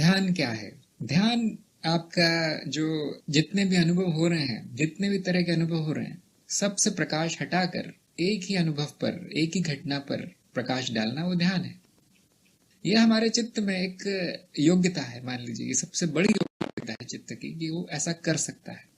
ध्यान क्या है? ध्यान आपका जो जितने भी अनुभव हो रहे हैं, जितने भी तरह के अनुभव हो रहे हैं, सबसे प्रकाश हटाकर एक ही अनुभव पर, एक ही घटना पर प्रकाश डालना, वो ध्यान है। यह हमारे चित्त में एक योग्यता है। मान लीजिए ये सबसे बड़ी योग्यता है चित्त की कि वो ऐसा कर सकता है।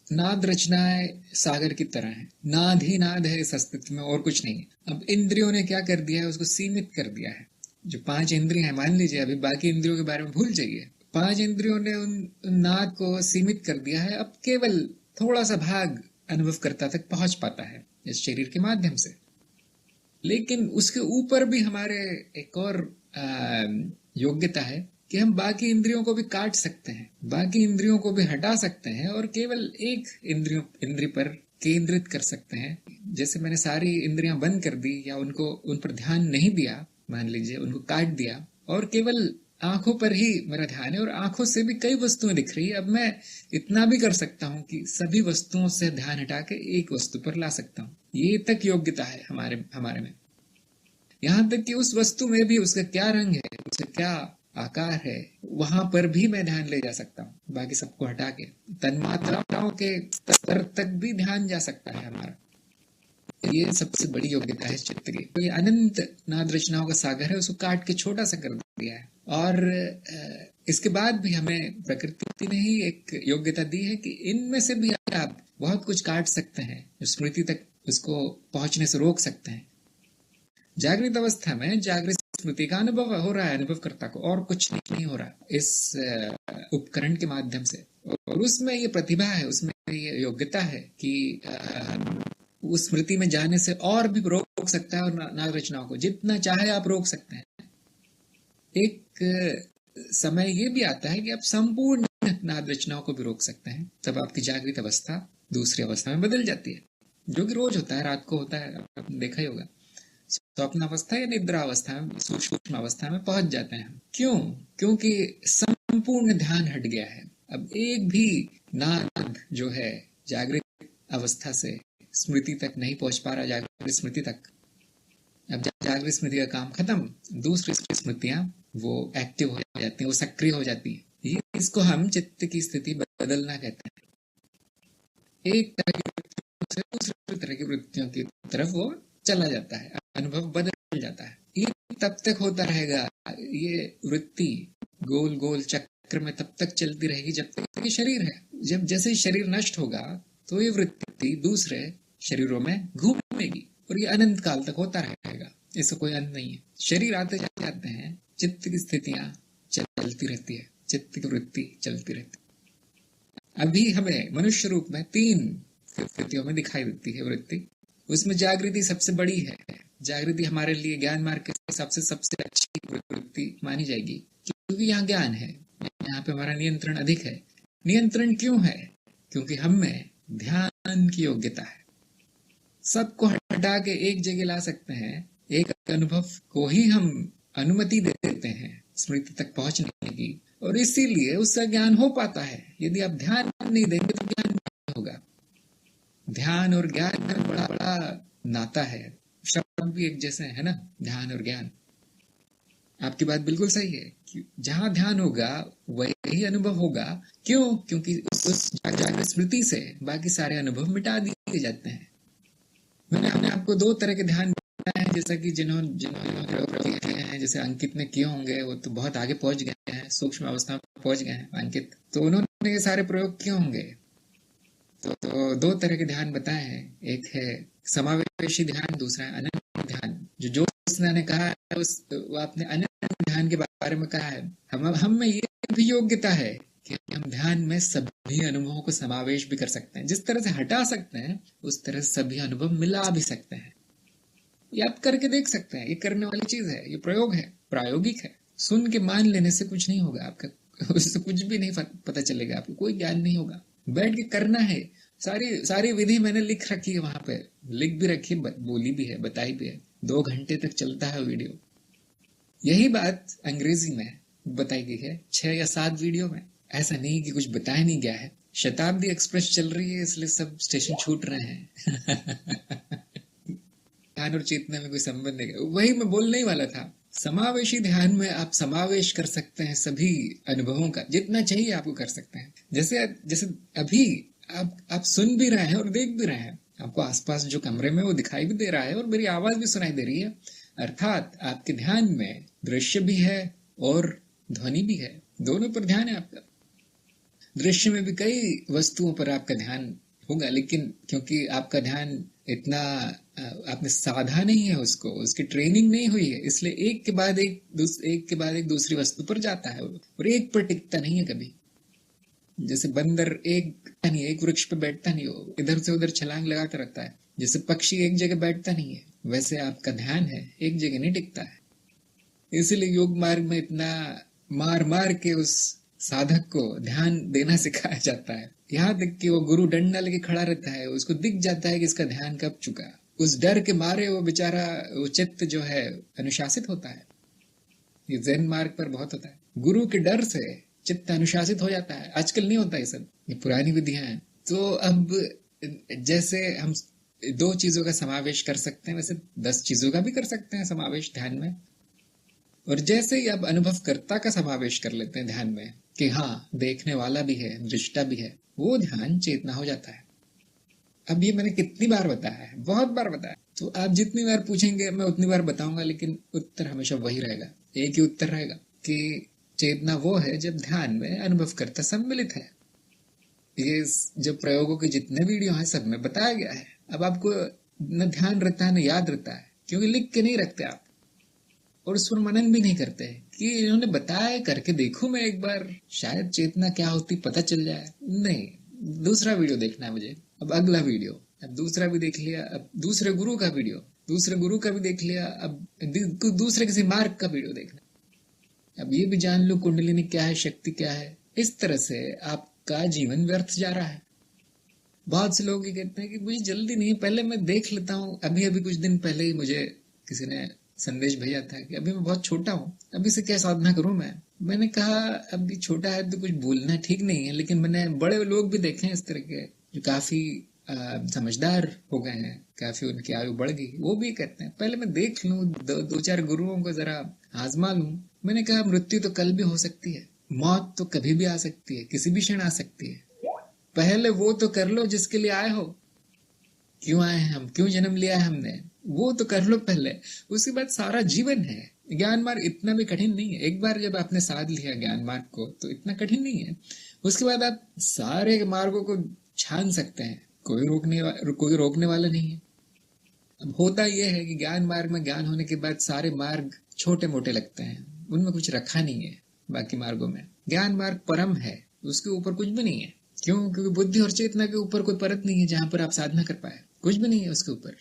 नाद रचनाएं सागर की तरह है, नाद ही नाद है इस अस्तित्व में, और कुछ नहीं है। अब इंद्रियों ने क्या कर दिया है? उसको सीमित कर दिया है। जो 5 इंद्रियां हैं, मान लीजिए, अभी बाकी इंद्रियों के बारे में भूल जाइए। 5 इंद्रियों ने उन नाद को सीमित कर दिया है। अब केवल थोड़ा सा भाग अनुभवकर्ता तक पहुंच पाता है इस शरीर के माध्यम से। लेकिन उसके ऊपर भी हमारे एक और योग्यता है कि हम बाकी इंद्रियों को भी काट सकते हैं, बाकी इंद्रियों को भी हटा सकते हैं और केवल एक इंद्रिय पर केंद्रित कर सकते हैं। जैसे मैंने सारी इंद्रियां बंद कर दी या उन पर ध्यान नहीं दिया, मान लीजिए उनको काट दिया, और केवल आंखों पर ही मेरा ध्यान है, और आंखों से भी कई वस्तुएं दिख रही है। अब मैं इतना भी कर सकता हूँ कि सभी वस्तुओं से ध्यान हटा के एक वस्तु पर ला सकता हूँ। ये तक योग्यता है हमारे में। यहाँ तक कि उस वस्तु में भी उसका क्या रंग है, उसका क्या आकार है, वहां पर भी मैं ध्यान ले जा सकता हूँ, बाकी सबको हटा के। तन्मात्राओं के स्तर तक भी ध्यान जा सकता है हमारा। ये सबसे बड़ी योग्यता है चित्त की। तो ये अनंत नाद रचनाओं का सागर है, उसको काट के छोटा सा कर दिया है। और इसके बाद भी हमें प्रकृति ने ही एक योग्यता दी है कि इनमें से भी आप बहुत कुछ काट सकते हैं, स्मृति तक उसको पहुंचने से रोक सकते हैं। जागृत अवस्था में जागृत स्मृति का अनुभव हो रहा है अनुभवकर्ता को, और कुछ नहीं हो रहा इस उपकरण के माध्यम से। और उसमें ये प्रतिभा है, उसमें ये योग्यता है कि उस स्मृति में जाने से और भी रोक सकता है, और नाद रचनाओं को जितना चाहे आप रोक सकते हैं। एक समय ये भी आता है कि आप संपूर्ण नाद रचनाओं को भी रोक सकते हैं। तब आपकी जागृत अवस्था दूसरी अवस्था में बदल जाती है, जो कि रोज होता है, रात को होता है, आपने देखा ही होगा। स्वप्न अवस्था या निद्रा अवस्था में, सूक्ष्म अवस्था में पहुंच जाते हैं। क्यों? क्योंकि संपूर्ण ध्यान हट गया है। अब एक भी नाद जो है जागृत अवस्था से स्मृति तक नहीं पहुंच पा रहा, जागृत स्मृति तक। अब जागृत स्मृति का काम खत्म, दूसरी स्मृतियां वो एक्टिव हो जाती हैं, वो सक्रिय हो जाती है। इसको हम चित्त की स्थिति बदलना कहते हैं। एक तरह की वृत्तियों से दूसरी तरह की वृत्तियों की तरफ वो चला जाता है, अनुभव बदल जाता है। ये तब तक होता रहेगा, ये वृत्ति गोल गोल चक्र में तब तक चलती रहेगी जब तक ये शरीर है। जब जैसे शरीर नष्ट होगा तो ये वृत्ति दूसरे शरीरों में घूमेगी, और ये अनंत काल तक होता रहेगा, इसका कोई अंत नहीं है। शरीर आते जाते हैं, चित्त की स्थितियां चलती रहती है, चित्त की वृत्ति चलती रहती है। अभी हमें मनुष्य रूप में 3 स्थितियों में दिखाई देती है वृत्ति। उसमें जागृति सबसे बड़ी है। जागृति हमारे लिए ज्ञान मार्ग के हिसाब से सबसे अच्छी वृत्ति मानी जाएगी, क्योंकि यहाँ ज्ञान है, यहाँ पे हमारा नियंत्रण अधिक है। नियंत्रण क्यों है? क्योंकि हम में ध्यान की योग्यता है। सबको हटा के एक जगह ला सकते हैं, एक अनुभव को ही हम अनुमति दे देते हैं स्मृति तक पहुंचने की, और इसीलिए उसका ज्ञान हो पाता है। यदि आप ध्यान नहीं देंगे तो ज्ञान नहीं होगा। ध्यान और ज्ञान में बड़ा बड़ा नाता है, शब्द भी एक जैसे है ना, ध्यान और ज्ञान। आपकी बात बिल्कुल सही है कि जहां ध्यान होगा वही अनुभव होगा। क्यों? क्योंकि उस जागृत स्मृति से बाकी सारे अनुभव मिटा दिए जाते हैं। मैंने आपको 2 तरह के ध्यान बताए हैं, जैसा कि जिन्होंने किए हैं, जैसे अंकित ने किए होंगे, वो तो बहुत आगे पहुंच गए हैं, सूक्ष्म अवस्था में पहुंच गए हैं अंकित, तो उन्होंने ये सारे प्रयोग किए होंगे। तो 2 तरह के ध्यान बताए हैं, एक है समावेशी ध्यान, दूसरा है अनन्य ध्यान। जो ने कहा है वो आपने अनन्य ध्यान के बारे में कहा है। हम में ये भी योग्यता है कि हम ध्यान में सभी अनुभवों को समावेश भी कर सकते हैं। जिस तरह से हटा सकते हैं उस तरह से सभी अनुभव मिला भी सकते हैं। ये आप करके देख सकते हैं, ये करने वाली चीज है, ये प्रयोग है, प्रायोगिक है। सुन के मान लेने से कुछ नहीं होगा आपका, उससे कुछ भी नहीं पता चलेगा, आपको कोई ज्ञान नहीं होगा। बैठ के करना है। सारी विधि मैंने लिख रखी है, वहां पे लिख भी रखी, बोली भी है, बताई भी है। 2 घंटे तक चलता है वीडियो। यही बात अंग्रेजी में बताई गई है 6 या 7 वीडियो में। ऐसा नहीं कि कुछ बताया नहीं गया है। शताब्दी एक्सप्रेस चल रही है इसलिए सब स्टेशन छूट रहे हैं। ध्यान और चेतना में कोई संबंध नहीं। वही मैं बोलने ही वाला था, समावेशी ध्यान में आप समावेश कर सकते हैं सभी अनुभवों का, जितना चाहिए आपको कर सकते हैं। जैसे जैसे अभी आप सुन भी रहे हैं और देख भी रहे हैं, आपको आसपास जो कमरे में वो दिखाई भी दे रहा है और मेरी आवाज भी सुनाई दे रही है। अर्थात आपके ध्यान में दृश्य भी है और ध्वनि भी है, दोनों पर ध्यान है आपका। दृश्य में भी कई वस्तुओं पर आपका ध्यान होगा, लेकिन क्योंकि आपका ध्यान इतना आपने साधा नहीं है, उसको उसकी ट्रेनिंग नहीं हुई है, इसलिए एक के बाद एक दूसरी वस्तु पर जाता है और एक पर टिकता नहीं है कभी। जैसे बंदर एक वृक्ष पे बैठता नहीं, हो इधर से उधर छलांग लगाता रहता है। जैसे पक्षी एक जगह बैठता नहीं है, वैसे आपका ध्यान है एक जगह नहीं टिकता है। इसीलिए योग मार्ग में इतना मार मार के उस साधक को ध्यान देना सिखाया जाता है। यहाँ तक कि वो गुरु डंडा लेके खड़ा रहता है, उसको दिख जाता है कि इसका ध्यान कब चुका। उस डर के मारे वो बेचारा, वो चित्त जो है अनुशासित होता है। ये ज़ेन मार्ग पर बहुत होता है, गुरु के डर से चित्त अनुशासित हो जाता है। आजकल नहीं होता ये सब, ये पुरानी विधियां हैं। तो अब जैसे हम 2 चीजों का समावेश कर सकते हैं, वैसे 10 चीजों का भी कर सकते हैं समावेश ध्यान में। और जैसे ही अब अनुभवकर्ता का समावेश कर लेते हैं ध्यान में कि हाँ देखने वाला भी है, दृष्टा भी है, वो ध्यान चेतना हो जाता है। अब ये मैंने कितनी बार बताया है, बहुत बार बताया। तो आप जितनी बार पूछेंगे मैं उतनी बार बताऊंगा, लेकिन उत्तर हमेशा वही रहेगा, एक ही उत्तर रहेगा कि चेतना वो है जब ध्यान में अनुभवकर्ता सम्मिलित है। ये जब प्रयोगों के जितने वीडियो हैं सब में बताया गया है। अब आपको न ध्यान रहता है न याद रहता है, क्योंकि लिख के नहीं रखते आप और उस पर मनन भी नहीं करते कि इन्होंने बताया करके देखूं मैं एक बार, शायद चेतना क्या होती पता चल जाए। नहीं, दूसरा वीडियो देखना है मुझे, अब अगला वीडियो, अब दूसरा भी देख लिया, अब दूसरे गुरु का वीडियो, दूसरे गुरु का भी देख लिया, अब दूसरे किसी मार्ग का वीडियो देखना, अब ये भी जान लो कुंडलिनी क्या है, शक्ति क्या है। इस तरह से आपका जीवन व्यर्थ जा रहा है। बहुत से लोग ये कहते हैं कि मुझे जल्दी नहीं, पहले मैं देख लेता हूँ। अभी कुछ दिन पहले ही मुझे किसी ने संदेश भेजा था कि अभी मैं बहुत छोटा हूँ, अभी से क्या साधना करूं मैं। मैंने कहा अभी छोटा है तो कुछ बोलना ठीक नहीं है, लेकिन मैंने बड़े लोग भी देखे हैं इस तरह के जो काफी समझदार हो गए हैं, काफी उनकी आयु बढ़ गई, वो भी कहते हैं पहले मैं देख लूं, 2-4 गुरुओं को जरा आजमा लूं। मैंने कहा मृत्यु तो कल भी हो सकती है, मौत तो कभी भी आ सकती है, किसी भी क्षण आ सकती है। पहले वो तो कर लो जिसके लिए आए हो। क्यों आए हैं हम, क्यों जन्म लिया है हमने, वो तो कर लो पहले, उसके बाद सारा जीवन है। ज्ञान मार्ग इतना भी कठिन नहीं है। एक बार जब आपने साध लिया ज्ञान मार्ग को तो इतना कठिन नहीं है। उसके बाद आप सारे मार्गों को छान सकते हैं, कोई रोकने वाला नहीं है। अब होता यह है कि ज्ञान मार्ग में ज्ञान होने के बाद सारे मार्ग छोटे मोटे लगते हैं, उनमें कुछ रखा नहीं है। बाकी मार्गों में ज्ञान मार्ग परम है, उसके ऊपर कुछ भी नहीं है। क्यों? क्योंकि बुद्धि और चेतना के ऊपर कोई परत नहीं है जहां पर आप साधना कर पाए, कुछ भी नहीं है उसके ऊपर।